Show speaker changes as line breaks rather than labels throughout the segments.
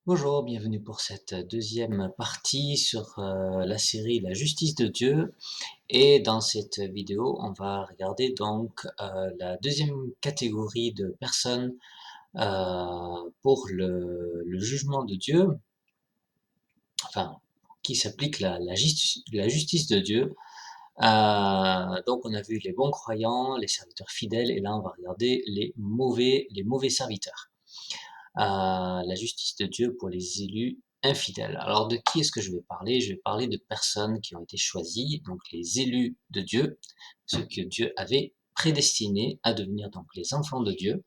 Bonjour, bienvenue pour cette deuxième partie sur la série La justice de Dieu. Et dans cette vidéo, on va regarder donc la deuxième catégorie de personnes pour le jugement de Dieu, enfin, qui s'applique la justice de Dieu. Donc on a vu les bons croyants, les serviteurs fidèles, et là on va regarder les mauvais serviteurs. La justice de Dieu pour les élus infidèles. Alors de qui est-ce que je vais parler? Je vais parler de personnes qui ont été choisies, donc les élus de Dieu, ceux que Dieu avait prédestinés à devenir donc les enfants de Dieu.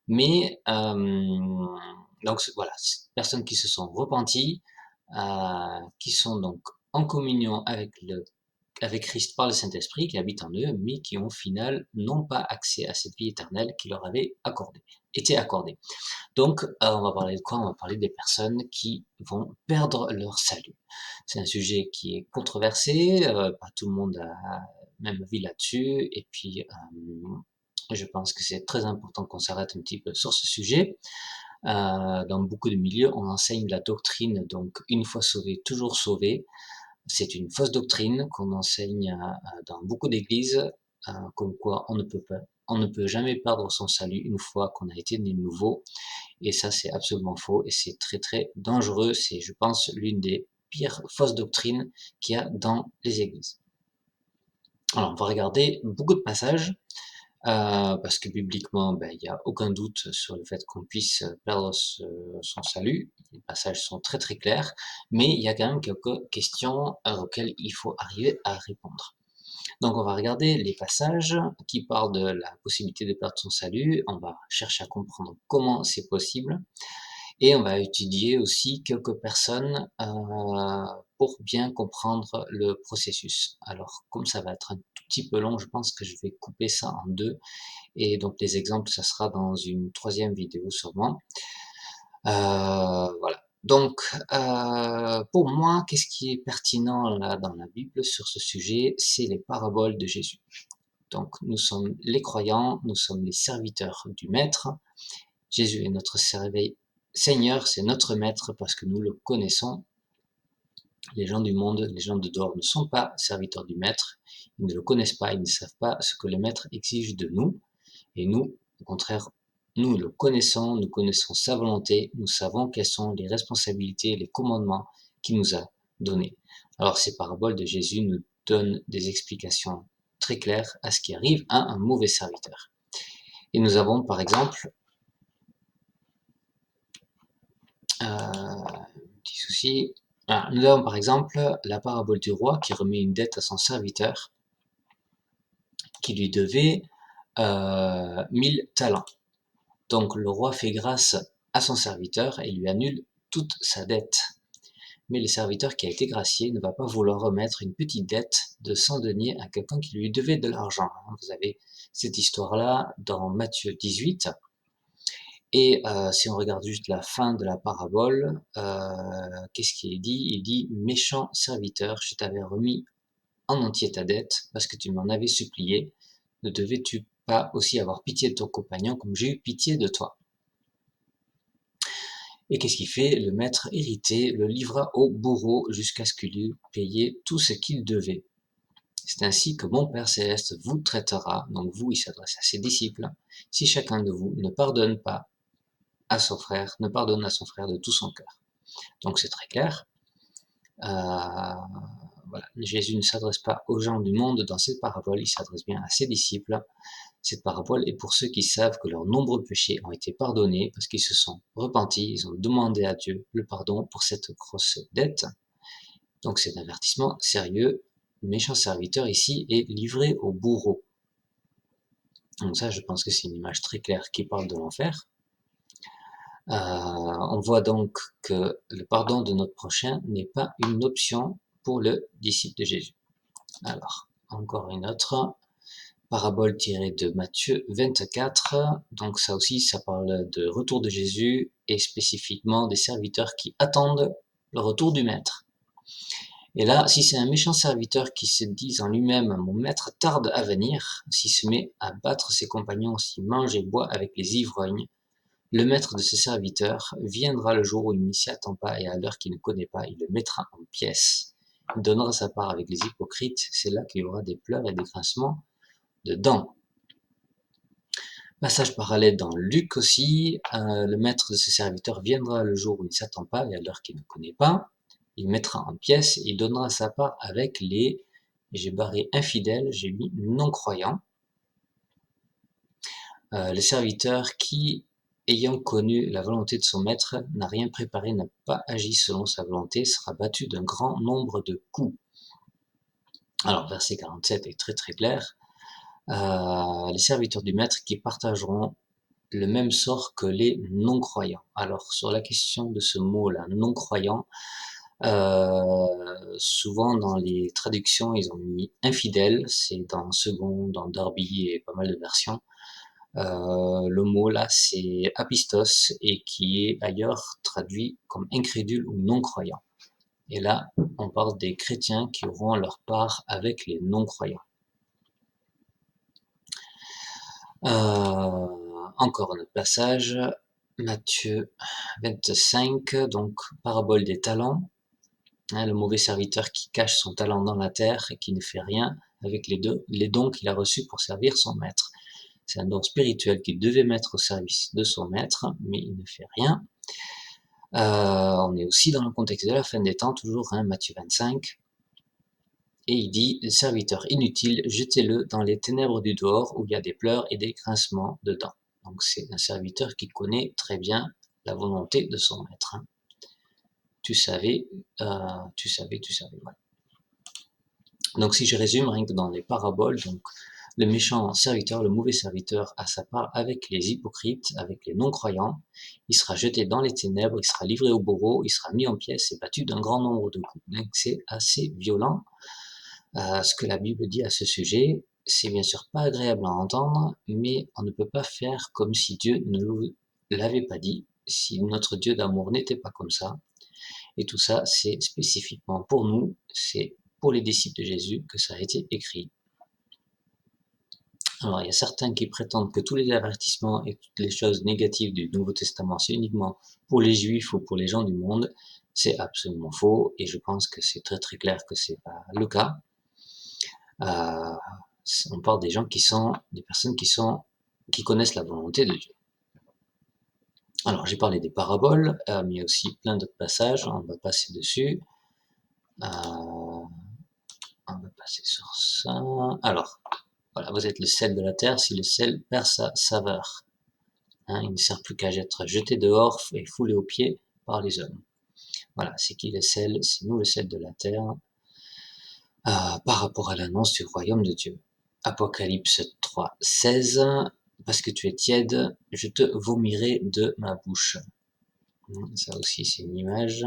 Mais donc voilà, personnes qui se sont repenties, qui sont donc en communion avec Christ par le Saint-Esprit qui habite en eux, mais qui au final n'ont pas accès à cette vie éternelle qui leur avait été accordée. Donc, on va parler de quoi? On va parler des personnes qui vont perdre leur salut. C'est un sujet qui est controversé, pas tout le monde a même avis là-dessus, et puis je pense que c'est très important qu'on s'arrête un petit peu sur ce sujet. Dans beaucoup de milieux, on enseigne la doctrine, donc une fois sauvé, toujours sauvé. C'est une fausse doctrine qu'on enseigne dans beaucoup d'églises, comme quoi on ne peut jamais perdre son salut une fois qu'on a été né de nouveau. Et ça, c'est absolument faux et c'est très très dangereux. C'est, je pense, l'une des pires fausses doctrines qu'il y a dans les églises. Alors, on va regarder beaucoup de passages, parce que bibliquement, ben, il n'y a aucun doute sur le fait qu'on puisse perdre son salut. Les passages sont très très clairs, mais il y a quand même quelques questions auxquelles il faut arriver à répondre. Donc on va regarder les passages qui parlent de la possibilité de perdre son salut, on va chercher à comprendre comment c'est possible, et on va étudier aussi quelques personnes pour bien comprendre le processus. Alors, comme ça va être un tout petit peu long, je pense que je vais couper ça en deux. Et donc, les exemples, ça sera dans une troisième vidéo sûrement. Voilà. Donc, pour moi, qu'est-ce qui est pertinent là dans la Bible sur ce sujet? C'est les paraboles de Jésus. Donc, nous sommes les croyants, nous sommes les serviteurs du Maître. Jésus est notre Seigneur, c'est notre Maître parce que nous le connaissons. Les gens du monde, les gens de dehors ne sont pas serviteurs du Maître, ils ne le connaissent pas, ils ne savent pas ce que le Maître exige de nous. Et nous, au contraire, nous le connaissons, nous connaissons sa volonté, nous savons quelles sont les responsabilités, les commandements qu'il nous a donnés. Alors ces paraboles de Jésus nous donnent des explications très claires à ce qui arrive à un mauvais serviteur. Et nous avons par exemple petit souci. Nous avons par exemple la parabole du roi qui remet une dette à son serviteur qui lui devait 1000 talents. Donc le roi fait grâce à son serviteur et lui annule toute sa dette. Mais le serviteur qui a été gracié ne va pas vouloir remettre une petite dette de 100 deniers à quelqu'un qui lui devait de l'argent. Vous avez cette histoire-là dans Matthieu 18. Et si on regarde juste la fin de la parabole, qu'est-ce qui est dit? Il dit: «Méchant serviteur, je t'avais remis en entier ta dette, parce que tu m'en avais supplié. Ne devais-tu pas aussi avoir pitié de ton compagnon comme j'ai eu pitié de toi?» Et qu'est-ce qu'il fait? Le maître irrité le livra au bourreau jusqu'à ce qu'il eût payé tout ce qu'il devait. C'est ainsi que mon Père céleste vous traitera, donc vous, il s'adresse à ses disciples, si chacun de vous ne pardonne pas à son frère, ne pardonne à son frère de tout son cœur. Donc c'est très clair. Voilà. Jésus ne s'adresse pas aux gens du monde dans cette parabole, il s'adresse bien à ses disciples. Cette parabole est pour ceux qui savent que leurs nombreux péchés ont été pardonnés parce qu'ils se sont repentis, ils ont demandé à Dieu le pardon pour cette grosse dette. Donc c'est un avertissement sérieux. Le méchant serviteur ici est livré au bourreau. Donc ça, je pense que c'est une image très claire qui parle de l'enfer. On voit donc que le pardon de notre prochain n'est pas une option pour le disciple de Jésus. Alors, encore une autre parabole tirée de Matthieu 24. Donc ça aussi, ça parle de retour de Jésus et spécifiquement des serviteurs qui attendent le retour du maître. Et là, si c'est un méchant serviteur qui se dit en lui-même: mon maître tarde à venir, s'il se met à battre ses compagnons, s'il mange et boit avec les ivrognes, Le maître de ses serviteurs viendra le jour où il ne s'y attend pas et à l'heure qu'il ne connaît pas, il le mettra en pièces. Il donnera sa part avec les hypocrites, c'est là qu'il y aura des pleurs et des grincements de dents. Passage parallèle dans Luc aussi, le maître de ses serviteurs viendra le jour où il ne s'attend pas et à l'heure qu'il ne connaît pas. Il mettra en pièces et il donnera sa part avec les, j'ai barré infidèles, j'ai mis non-croyants. Le serviteur qui, ayant connu la volonté de son maître, n'a rien préparé, n'a pas agi selon sa volonté, sera battu d'un grand nombre de coups. Alors, verset 47 est très très clair. Les serviteurs du maître qui partageront le même sort que les non-croyants. Alors, sur la question de ce mot-là, non-croyant, souvent dans les traductions, ils ont mis infidèle, c'est dans Second, dans Darby et pas mal de versions. Le mot là, c'est apistos et qui est ailleurs traduit comme incrédule ou non-croyant. Et là, on parle des chrétiens qui auront leur part avec les non-croyants. Encore un autre passage, Matthieu 25, donc parabole des talents. Le mauvais serviteur qui cache son talent dans la terre et qui ne fait rien avec les dons qu'il a reçus pour servir son maître. C'est un don spirituel qu'il devait mettre au service de son maître, mais il ne fait rien. On est aussi dans le contexte de la fin des temps, toujours, Matthieu 25. Et il dit, le serviteur inutile, jetez-le dans les ténèbres du dehors où il y a des pleurs et des grincements de dents. Donc c'est un serviteur qui connaît très bien la volonté de son maître. Tu savais, ouais. Donc si je résume, rien que dans les paraboles, donc le méchant serviteur, le mauvais serviteur a sa part avec les hypocrites, avec les non-croyants. Il sera jeté dans les ténèbres, il sera livré au bourreau, il sera mis en pièces et battu d'un grand nombre de coups. Donc c'est assez violent ce que la Bible dit à ce sujet. C'est bien sûr pas agréable à entendre, mais on ne peut pas faire comme si Dieu ne l'avait pas dit, si notre Dieu d'amour n'était pas comme ça. Et tout ça, c'est spécifiquement pour nous, c'est pour les disciples de Jésus que ça a été écrit. Alors, il y a certains qui prétendent que tous les avertissements et toutes les choses négatives du Nouveau Testament, c'est uniquement pour les Juifs ou pour les gens du monde. C'est absolument faux, et je pense que c'est très très clair que c'est pas le cas. On parle des gens des personnes qui connaissent la volonté de Dieu. Alors, j'ai parlé des paraboles, mais il y a aussi plein d'autres passages, on va passer dessus. On va passer sur ça. Alors, voilà, vous êtes le sel de la terre, si le sel perd sa saveur. Il ne sert plus qu'à être jeté dehors et foulé aux pieds par les hommes. Voilà, c'est qui le sel? C'est nous le sel de la terre, par rapport à l'annonce du royaume de Dieu. Apocalypse 3, 16, parce que tu es tiède, je te vomirai de ma bouche. Ça aussi, c'est une image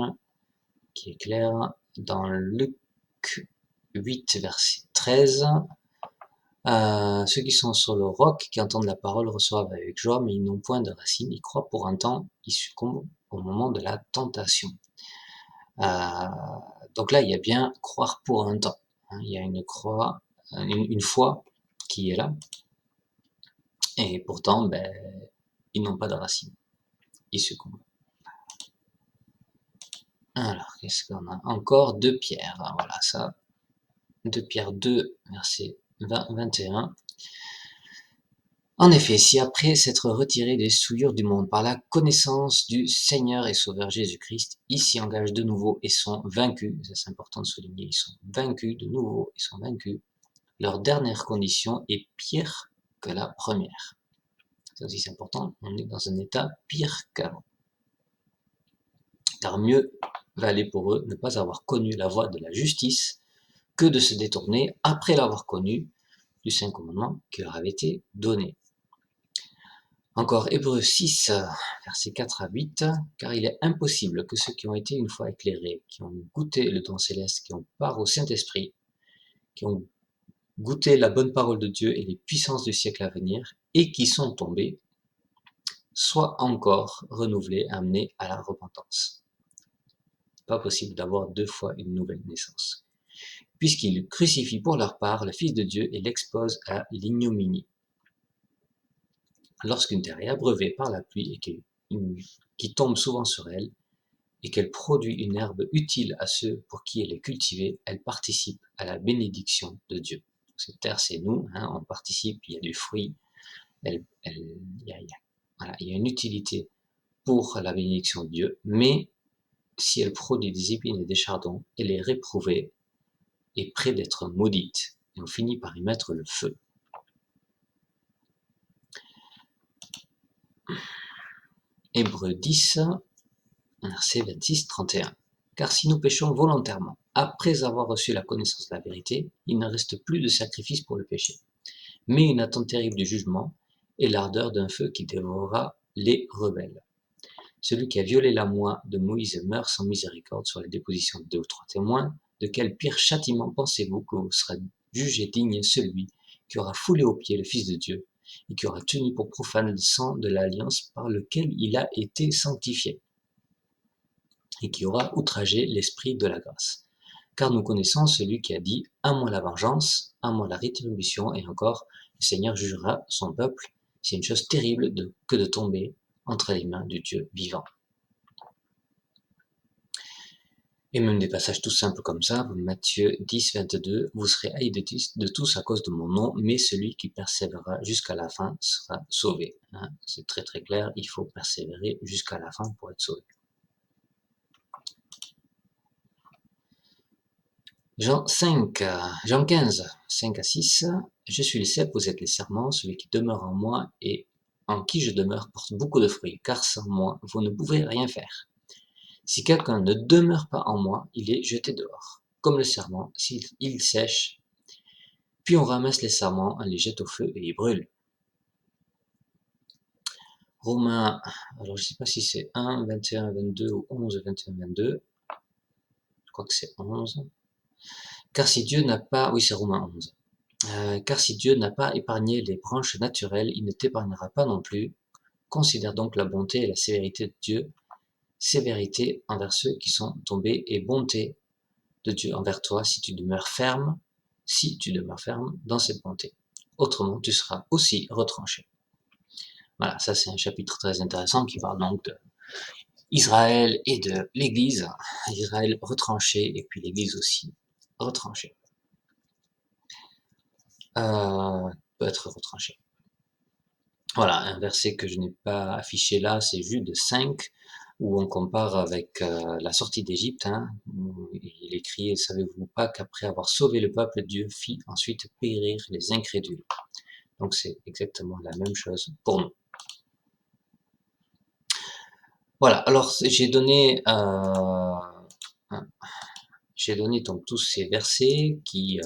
qui est claire. Dans Luc 8, verset 13, ceux qui sont sur le roc, qui entendent la parole, reçoivent avec joie, mais ils n'ont point de racines, ils croient pour un temps, ils succombent au moment de la tentation. Donc là, il y a bien croire pour un temps. Il y a une foi qui est là, et pourtant, ils n'ont pas de racines, ils succombent. Alors, qu'est-ce qu'on a encore? 2 Pierre, voilà ça. 2 Pierre 2, verset 21. En effet, si après s'être retiré des souillures du monde par la connaissance du Seigneur et Sauveur Jésus-Christ, ils s'y engagent de nouveau et sont vaincus, ça c'est important de souligner, ils sont vaincus de nouveau, ils sont vaincus, leur dernière condition est pire que la première. Ça aussi c'est important, on est dans un état pire qu'avant. Car mieux valait pour eux ne pas avoir connu la voie de la justice que de se détourner après l'avoir connu du Saint Commandement qui leur avait été donné. Encore Hébreux 6, versets 4 à 8, car il est impossible que ceux qui ont été une fois éclairés, qui ont goûté le don céleste, qui ont part au Saint-Esprit, qui ont goûté la bonne parole de Dieu et les puissances du siècle à venir, et qui sont tombés, soient encore renouvelés, amenés à la repentance. Pas possible d'avoir 2 fois une nouvelle naissance. Puisqu'ils crucifient pour leur part le Fils de Dieu et l'exposent à l'ignominie. Lorsqu'une terre est abreuvée par la pluie et que qui tombe souvent sur elle, et qu'elle produit une herbe utile à ceux pour qui elle est cultivée, elle participe à la bénédiction de Dieu. Cette terre, c'est nous, hein, on participe, il y a du fruit, voilà, il y a une utilité pour la bénédiction de Dieu, mais si elle produit des épines et des chardons, elle est réprouvée et près d'être maudite, et on finit par y mettre le feu. Hébreux 10, verset 26-31. Car si nous péchons volontairement, après avoir reçu la connaissance de la vérité, il ne reste plus de sacrifice pour le péché, mais une attente terrible du jugement et l'ardeur d'un feu qui dévorera les rebelles. Celui qui a violé la loi de Moïse meurt sans miséricorde sur les dépositions de 2 ou 3 témoins. De quel pire châtiment pensez-vous que vous serez jugé digne celui qui aura foulé aux pieds le Fils de Dieu et qui aura tenu pour profane le sang de l'alliance par lequel il a été sanctifié et qui aura outragé l'esprit de la grâce. Car nous connaissons celui qui a dit « À moi la vengeance, à moi la rétribution » et encore « Le Seigneur jugera son peuple ». C'est une chose terrible que de tomber entre les mains du Dieu vivant. Et même des passages tout simples comme ça, Matthieu 10, 22, « Vous serez haïs de tous à cause de mon nom, mais celui qui persévérera jusqu'à la fin sera sauvé. » Hein, c'est très très clair, il faut persévérer jusqu'à la fin pour être sauvé. Jean 15, 5 à 6, « Je suis le cep, vous êtes les serments, celui qui demeure en moi et en qui je demeure porte beaucoup de fruits, car sans moi, vous ne pouvez rien faire. Si quelqu'un ne demeure pas en moi, il est jeté dehors, comme le serment, il sèche, puis on ramasse les serments, on les jette au feu et ils brûlent. » Romains, alors je ne sais pas si c'est 1, 21, 22 ou 11, 21, 22, je crois que c'est 11. Car si Dieu n'a pas, oui c'est Romains 11, car si Dieu n'a pas épargné les branches naturelles, il ne t'épargnera pas non plus. Considère donc la bonté et la sévérité de Dieu, sévérité envers ceux qui sont tombés et bonté de Dieu envers toi si tu demeures ferme dans cette bonté. Autrement, tu seras aussi retranché. Voilà, ça c'est un chapitre très intéressant qui parle donc d'Israël et de l'Église. Israël retranché et puis l'Église aussi retranchée. Peut être retranché. Voilà, un verset que je n'ai pas affiché là, c'est Jude 5, où on compare avec la sortie d'Égypte. Hein, où il écrit « Savez-vous pas qu'après avoir sauvé le peuple, Dieu fit ensuite périr les incrédules ?» Donc c'est exactement la même chose pour nous. Voilà, alors j'ai donné donc tous ces versets qui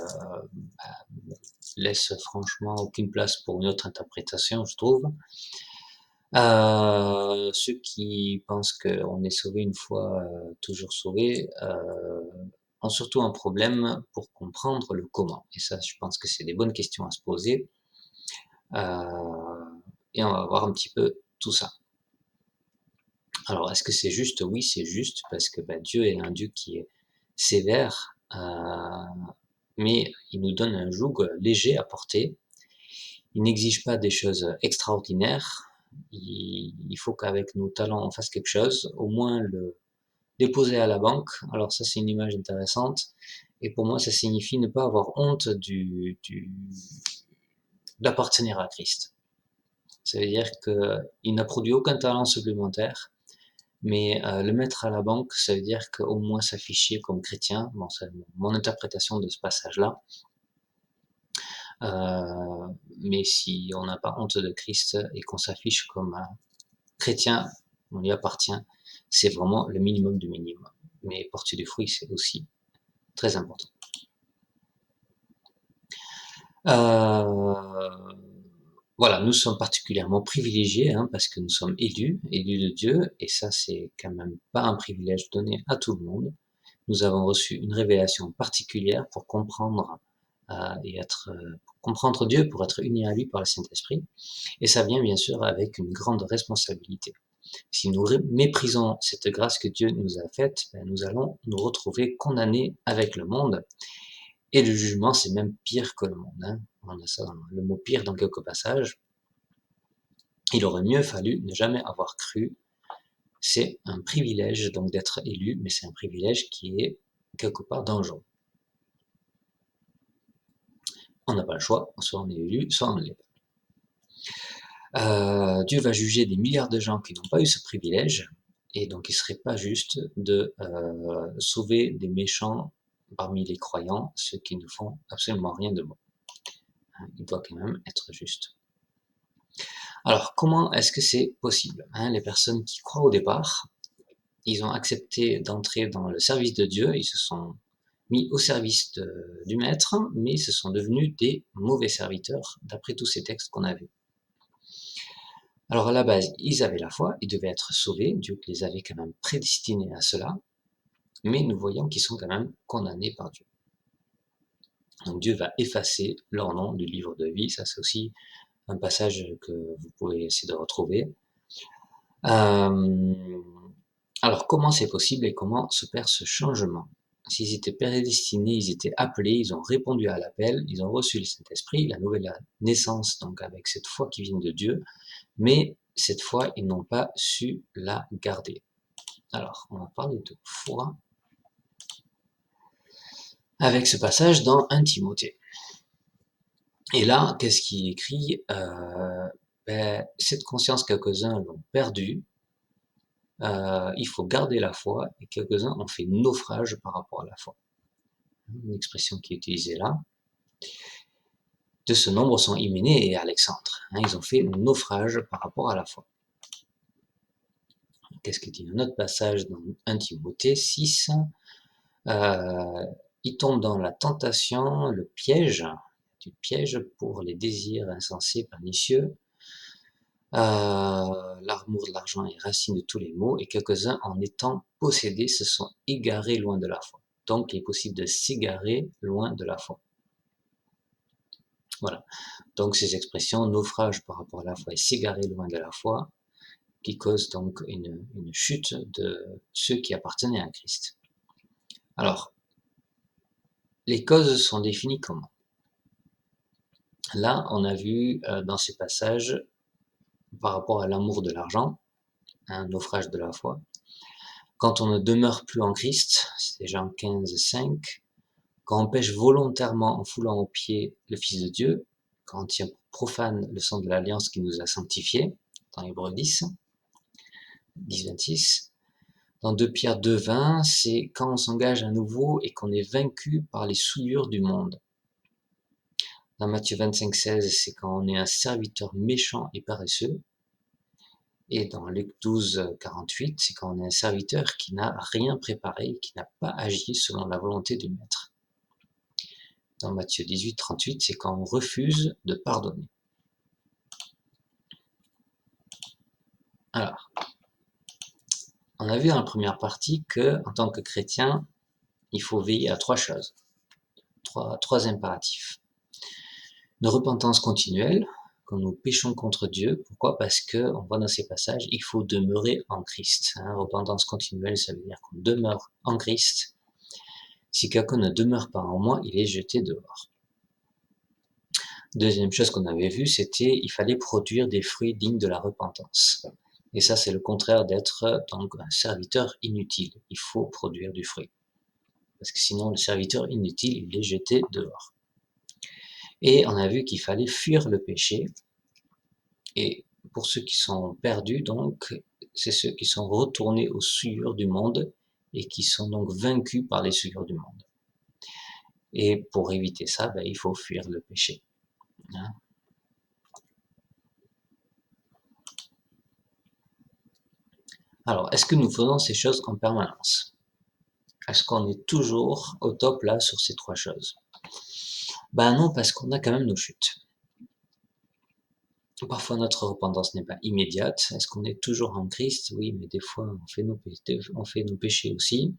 laissent franchement aucune place pour une autre interprétation, je trouve. Ceux qui pensent qu'on est sauvé une fois, toujours sauvé, ont surtout un problème pour comprendre le comment. Et ça, je pense que c'est des bonnes questions à se poser. Et on va voir un petit peu tout ça. Alors, est-ce que c'est juste? Oui, c'est juste, parce que Dieu est un Dieu qui est sévère, mais il nous donne un joug léger à porter. Il n'exige pas des choses extraordinaires. Il faut qu'avec nos talents, on fasse quelque chose, au moins le déposer à la banque. Alors ça, c'est une image intéressante. Et pour moi, ça signifie ne pas avoir honte d'appartenir à Christ. Ça veut dire qu'il n'a produit aucun talent supplémentaire, mais le mettre à la banque, ça veut dire qu'au moins s'afficher comme chrétien. Bon, c'est mon interprétation de ce passage-là. Mais si on n'a pas honte de Christ et qu'on s'affiche comme un chrétien, on y appartient, c'est vraiment le minimum du minimum. Mais porter du fruit, c'est aussi très important. Voilà, nous sommes particulièrement privilégiés parce que nous sommes élus de Dieu, et ça c'est quand même pas un privilège donné à tout le monde. Nous avons reçu une révélation particulière pour comprendre pour comprendre Dieu, pour être unis à lui par le Saint-Esprit, et ça vient bien sûr avec une grande responsabilité. Si nous méprisons cette grâce que Dieu nous a faite, nous allons nous retrouver condamnés avec le monde. Et le jugement, c'est même pire que le monde. On a ça le mot pire dans quelques passages. Il aurait mieux fallu ne jamais avoir cru c'est un privilège donc d'être élu, mais c'est un privilège qui est quelque part dangereux. On n'a pas le choix, soit on est élu, soit on ne l'est pas. Dieu va juger des milliards de gens qui n'ont pas eu ce privilège, et donc il ne serait pas juste de sauver des méchants parmi les croyants, ceux qui ne font absolument rien de bon. Il doit quand même être juste. Alors, comment est-ce que c'est possible? Les personnes qui croient au départ, ils ont accepté d'entrer dans le service de Dieu, ils se sont mis au service du maître, mais ils se sont devenus des mauvais serviteurs, d'après tous ces textes qu'on a vus. Alors à la base, ils avaient la foi, ils devaient être sauvés, Dieu les avait quand même prédestinés à cela, mais nous voyons qu'ils sont quand même condamnés par Dieu. Donc Dieu va effacer leur nom du livre de vie, ça c'est aussi un passage que vous pouvez essayer de retrouver. Alors comment c'est possible et comment s'opère ce changement? S'ils étaient prédestinés, ils étaient appelés, ils ont répondu à l'appel, ils ont reçu le Saint-Esprit, la nouvelle naissance, donc avec cette foi qui vient de Dieu, mais cette foi, ils n'ont pas su la garder. Alors, on va parler de foi avec ce passage dans 1 Timothée. Et là, qu'est-ce qui est écrit? Cette conscience, quelques-uns l'ont perdue. Il faut garder la foi, et quelques-uns ont fait naufrage par rapport à la foi. Une expression qui est utilisée là. De ce nombre sont Hyménée et Alexandre. Ils ont fait naufrage par rapport à la foi. Qu'est-ce que dit un autre passage dans 1 Timothée 6? Ils tombent dans la tentation, le piège, du piège pour les désirs insensés, pernicieux. L'amour de l'argent est racine de tous les maux, et quelques-uns, en étant possédés, se sont égarés loin de la foi. Donc, il est possible de s'égarer loin de la foi. Voilà. Donc, ces expressions, naufrage par rapport à la foi et s'égarer loin de la foi, qui causent donc une chute de ceux qui appartenaient à Christ. Alors, les causes sont définies comment? Là, on a vu dans ces passages, par rapport à l'amour de l'argent, un naufrage de la foi, quand on ne demeure plus en Christ, c'est Jean 15, 5, quand on pêche volontairement en foulant aux pieds le Fils de Dieu, quand on tient profane le sang de l'Alliance qui nous a sanctifiés, dans Hébreux 10, 26. Dans 2 Pierre 2, 20, c'est quand on s'engage à nouveau et qu'on est vaincu par les souillures du monde. Dans Matthieu 25, 16, c'est quand on est un serviteur méchant et paresseux. Et dans Luc 12, 48, c'est quand on est un serviteur qui n'a rien préparé, qui n'a pas agi selon la volonté du maître. Dans Matthieu 18, 38, c'est quand on refuse de pardonner. Alors, on a vu dans la première partie que, en tant que chrétien, il faut veiller à 3 choses, trois impératifs. Une repentance continuelle, quand nous péchons contre Dieu. Pourquoi? Parce que, on voit dans ces passages, il faut demeurer en Christ. Repentance continuelle, ça veut dire qu'on demeure en Christ. Si quelqu'un ne demeure pas en moi, il est jeté dehors. Deuxième chose qu'on avait vue, c'était il fallait produire des fruits dignes de la repentance. Et ça, c'est le contraire d'être donc un serviteur inutile. Il faut produire du fruit. Parce que sinon, le serviteur inutile, il est jeté dehors. Et on a vu qu'il fallait fuir le péché. Et pour ceux qui sont perdus, donc, c'est ceux qui sont retournés aux souillures du monde et qui sont donc vaincus par les souillures du monde. Et pour éviter ça, il faut fuir le péché. Alors, est-ce que nous faisons ces choses en permanence? Est-ce qu'on est toujours au top là sur ces 3 choses? Non, parce qu'on a quand même nos chutes. Parfois notre repentance n'est pas immédiate. Est-ce qu'on est toujours en Christ? Oui, mais des fois on fait nos péchés aussi.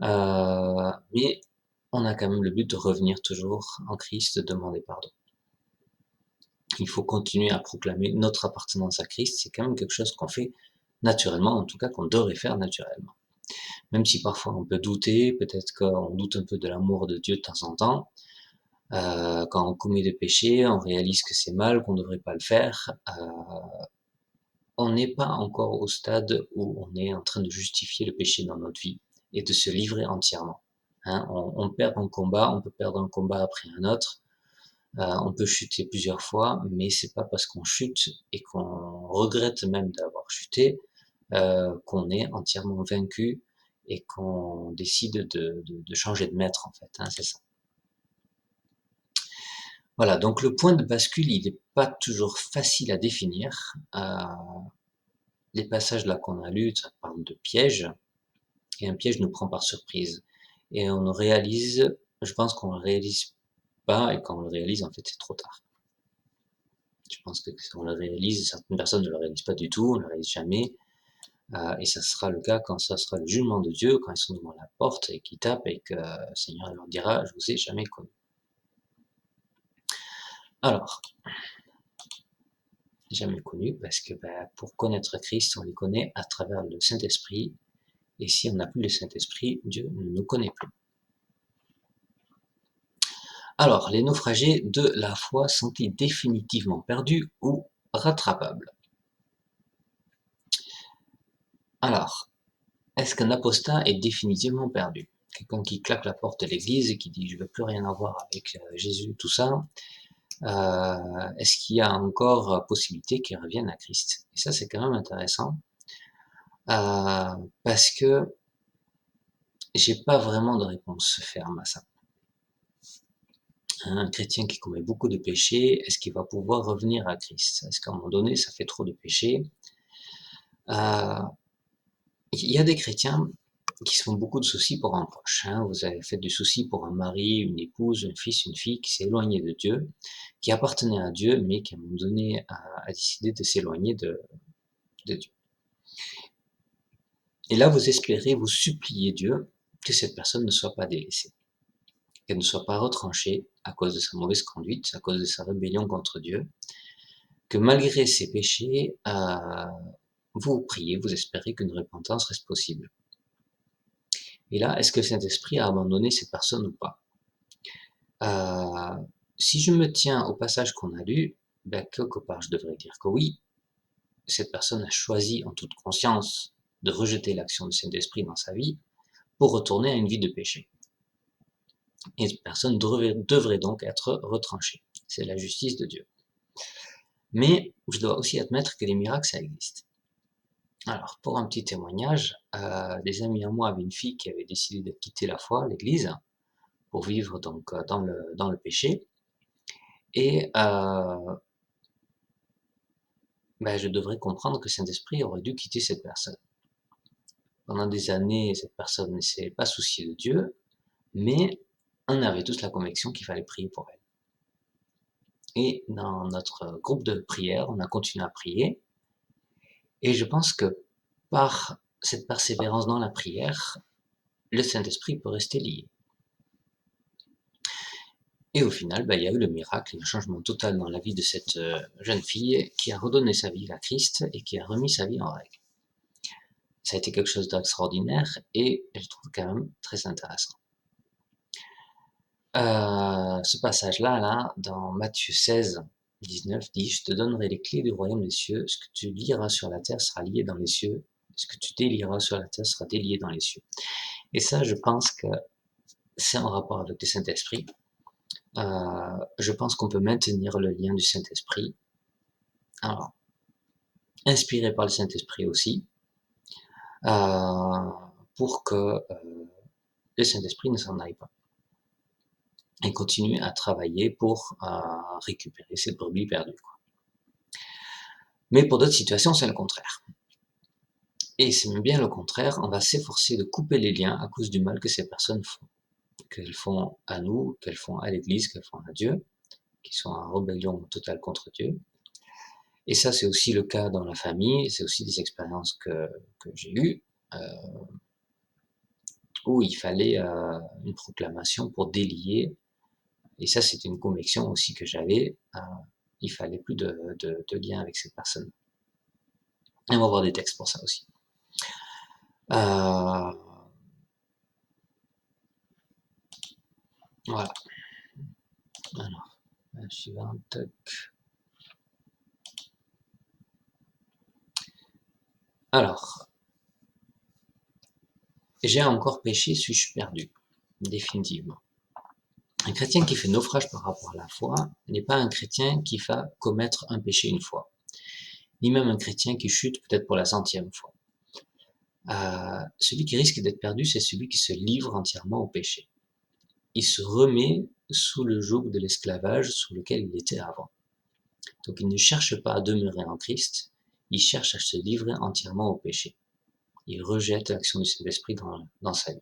Mais on a quand même le but de revenir toujours en Christ, de demander pardon. Il faut continuer à proclamer notre appartenance à Christ. C'est quand même quelque chose qu'on fait naturellement, en tout cas qu'on devrait faire naturellement. Même si parfois on peut douter, peut-être qu'on doute un peu de l'amour de Dieu de temps en temps. Quand on commet des péchés, on réalise que c'est mal, qu'on ne devrait pas le faire. on n'est pas encore au stade où on est en train de justifier le péché dans notre vie et de se livrer entièrement. Hein, on perd un combat, on peut perdre un combat après un autre, on peut chuter plusieurs fois, mais c'est pas parce qu'on chute et qu'on regrette même d'avoir chuté, qu'on est entièrement vaincu et qu'on décide de changer de maître en fait, hein, c'est ça. Voilà, donc le point de bascule, il n'est pas toujours facile à définir. Les passages là qu'on a lus, ça parle de piège, et un piège nous prend par surprise. Et on réalise, je pense qu'on le réalise pas, et quand on le réalise, en fait, c'est trop tard. Je pense que si on le réalise, certaines personnes ne le réalisent pas du tout, on ne le réalise jamais, et ça sera le cas quand ça sera le jugement de Dieu, quand ils sont devant la porte et qu'ils tapent et que le Seigneur leur dira, je vous ai jamais connu. Alors, jamais connu, parce que pour connaître Christ, on les connaît à travers le Saint-Esprit, et si on n'a plus le Saint-Esprit, Dieu ne nous connaît plus. Alors, les naufragés de la foi sont-ils définitivement perdus ou rattrapables? Alors, est-ce qu'un apostat est définitivement perdu? Quelqu'un qui claque la porte de l'église et qui dit je veux plus rien avoir avec Jésus, tout ça, est-ce qu'il y a encore possibilité qu'il revienne à Christ? Et ça, c'est quand même intéressant, parce que j'ai pas vraiment de réponse ferme à ça. Un chrétien qui commet beaucoup de péchés, est-ce qu'il va pouvoir revenir à Christ? Est-ce qu'à un moment donné, ça fait trop de péchés? Il y a des chrétiens qui se font beaucoup de soucis pour un proche. Hein. Vous avez fait du souci pour un mari, une épouse, un fils, une fille qui s'est éloigné de Dieu, qui appartenait à Dieu, mais qui à un moment donné a décidé de s'éloigner de Dieu. Et là, vous espérez, vous suppliez Dieu que cette personne ne soit pas délaissée, qu'elle ne soit pas retranchée à cause de sa mauvaise conduite, à cause de sa rébellion contre Dieu, que malgré ses péchés, vous priez, vous espérez qu'une repentance reste possible. Et là, est-ce que le Saint-Esprit a abandonné cette personne ou pas? Si je me tiens au passage qu'on a lu, quelque part je devrais dire que oui, cette personne a choisi en toute conscience de rejeter l'action du Saint-Esprit dans sa vie pour retourner à une vie de péché. Et cette personne devrait donc être retranchée. C'est la justice de Dieu. Mais je dois aussi admettre que les miracles, ça existe. Alors, pour un petit témoignage, des amis à moi avaient une fille qui avait décidé de quitter la foi, l'église, pour vivre donc dans le péché. Et je devrais comprendre que Saint-Esprit aurait dû quitter cette personne. Pendant des années, cette personne ne s'est pas souciée de Dieu, mais on avait tous la conviction qu'il fallait prier pour elle. Et dans notre groupe de prière, on a continué à prier, et je pense que par cette persévérance dans la prière, le Saint-Esprit peut rester lié. Et au final, il y a eu le miracle, le changement total dans la vie de cette jeune fille qui a redonné sa vie à Christ et qui a remis sa vie en règle. Ça a été quelque chose d'extraordinaire et je trouve quand même très intéressant. Ce passage-là, dans Matthieu 16, 19, dit « Je te donnerai les clés du royaume des cieux, ce que tu lieras sur la terre sera lié dans les cieux, ce que tu délieras sur la terre sera délié dans les cieux. » Et ça, je pense que c'est en rapport avec le Saint-Esprit. Je pense qu'on peut maintenir le lien du Saint-Esprit, alors, inspiré par le Saint-Esprit aussi, pour que le Saint-Esprit ne s'en aille pas et continue à travailler pour récupérer cette brebis perdue. Mais pour d'autres situations, c'est le contraire. Et c'est même bien le contraire, on va s'efforcer de couper les liens à cause du mal que ces personnes font. Qu'elles font à nous, qu'elles font à l'Église, qu'elles font à Dieu, qui sont en rébellion totale contre Dieu. Et ça, c'est aussi le cas dans la famille, c'est aussi des expériences que j'ai eues, où il fallait une proclamation pour délier, et ça c'est une conviction aussi que j'avais, il fallait plus de lien avec cette personne. Et on va voir des textes pour ça aussi. Voilà. Alors, la suivante. Alors, j'ai encore péché, suis-je perdu? Définitivement. Un chrétien qui fait naufrage par rapport à la foi n'est pas un chrétien qui va commettre un péché une fois, ni même un chrétien qui chute peut-être pour la 100e fois. Celui qui risque d'être perdu, c'est celui qui se livre entièrement au péché. Il se remet sous le joug de l'esclavage sous lequel il était avant. Donc il ne cherche pas à demeurer en Christ, il cherche à se livrer entièrement au péché. Il rejette l'action du Saint-Esprit dans sa vie.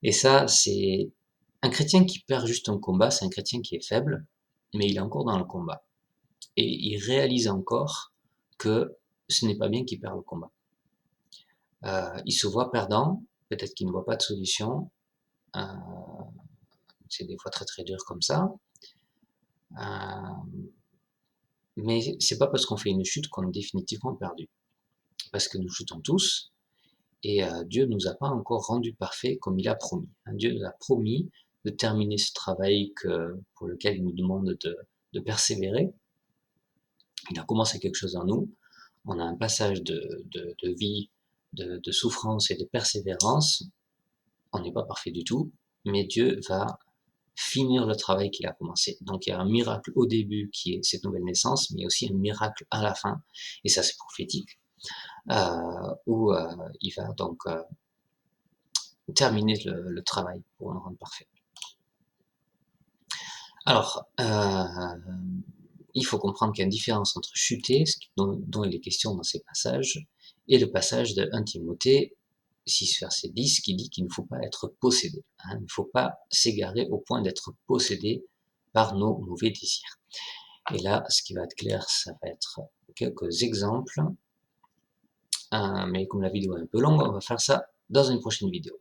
Et ça, c'est un chrétien qui perd juste un combat, c'est un chrétien qui est faible, mais il est encore dans le combat. Et il réalise encore que ce n'est pas bien qu'il perd le combat. Il se voit perdant, peut-être qu'il ne voit pas de solution, c'est des fois très très dur comme ça, mais c'est pas parce qu'on fait une chute qu'on est définitivement perdu. Parce que nous chutons tous, et Dieu nous a pas encore rendus parfaits comme il a promis. Dieu nous a promis de terminer ce travail pour lequel il nous demande de persévérer. Il a commencé quelque chose en nous. On a un passage de vie, de souffrance et de persévérance. On n'est pas parfait du tout, mais Dieu va finir le travail qu'il a commencé. Donc il y a un miracle au début qui est cette nouvelle naissance, mais aussi un miracle à la fin, et ça c'est prophétique, où il va donc terminer le travail pour nous rendre parfait. Alors, il faut comprendre qu'il y a une différence entre chuter, dont il est question dans ces passages, et le passage de 1 Timothée 6, verset 10, qui dit qu'il ne faut pas être possédé. Il ne faut pas s'égarer au point d'être possédé par nos mauvais désirs. Et là, ce qui va être clair, ça va être quelques exemples, mais comme la vidéo est un peu longue, on va faire ça dans une prochaine vidéo.